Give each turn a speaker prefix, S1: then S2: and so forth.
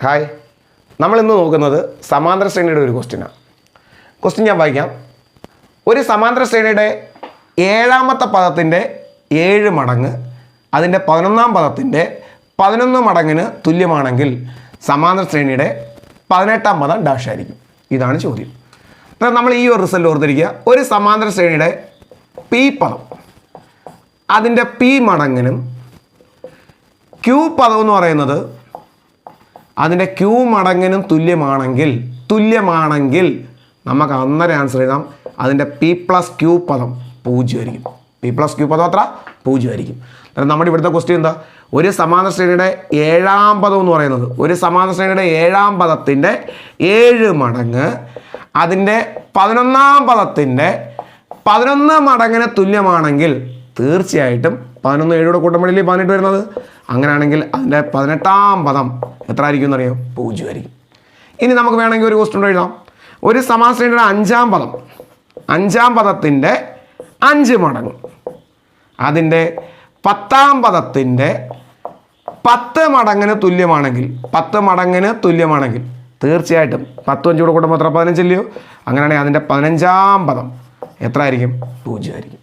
S1: Hi, നമ്മളിന്ന് നോക്കുന്നത് സമാന്തര ശ്രേണിയുടെ ഒരു ക്വസ്റ്റ്യനാണ്. ക്വസ്റ്റ്യൻ ഞാൻ വായിക്കാം. ഒരു സമാന്തര ശ്രേണിയുടെ ഏഴാമത്തെ പദത്തിൻ്റെ 7 മടങ്ങ് അതിൻ്റെ 11ാം പദത്തിൻ്റെ 11 മടങ്ങിന് തുല്യമാണെങ്കിൽ സമാന്തര ശ്രേണിയുടെ 18ാം പദം ഡാഷ് ആയിരിക്കും. ഇതാണ് ചോദ്യം. അപ്പോൾ നമ്മൾ ഈ ഒരു റിസൾട്ട് ഓർത്തിരിക്കുക. ഒരു സമാന്തര ശ്രേണിയുടെ പി പദം അതിൻ്റെ പി മടങ്ങിനും ക്യൂ പദം എന്ന് പറയുന്നത് അതിൻ്റെ ക്യൂ മടങ്ങിനും തുല്യമാണെങ്കിൽ നമുക്ക് അന്നേരം ആൻസർ എഴുതാം. അതിൻ്റെ പി പ്ലസ് ക്യൂ പദം 0 ആയിരിക്കും. പി പ്ലസ് ക്യൂ പദം അത്ര 0 ആയിരിക്കും. നമ്മുടെ ഇവിടുത്തെ ക്വസ്റ്റ്യൻ എന്താ? ഒരു സമാന്തര ശ്രേണിയുടെ 7ാം പദം എന്ന് പറയുന്നത് ഒരു സമാന്തര ശ്രേണിയുടെ 7ാം പദത്തിൻ്റെ 7 മടങ്ങ് അതിൻ്റെ 11ാം പദത്തിൻ്റെ 11 മടങ്ങിന് തുല്യമാണെങ്കിൽ തീർച്ചയായിട്ടും 11 7 കൂട്ടുമ്പോഴല്ലേ 18 വരുന്നത്. അങ്ങനെയാണെങ്കിൽ അതിൻ്റെ 18ാം പദം എത്ര ആയിരിക്കും എന്നറിയാം? 0 ആയിരിക്കും. ഇനി നമുക്ക് വേണമെങ്കിൽ ഒരു ക്വസ്റ്റ്യൻ എഴുതാം. ഒരു സമാന്തര ശ്രേണിയുടെ 5ാം പദം 5ാം പദത്തിൻ്റെ 5 മടങ്ങ് അതിൻ്റെ 10ാം പദത്തിൻ്റെ 10 മടങ്ങിന് തുല്യമാണെങ്കിൽ തീർച്ചയായിട്ടും 10 5 കൂടെ കൂട്ടുമ്പോൾ എത്ര? 15 അല്ലയോ? അങ്ങനെയാണെങ്കിൽ അതിൻ്റെ 15ാം പദം എത്ര ആയിരിക്കും? 0 ആയിരിക്കും.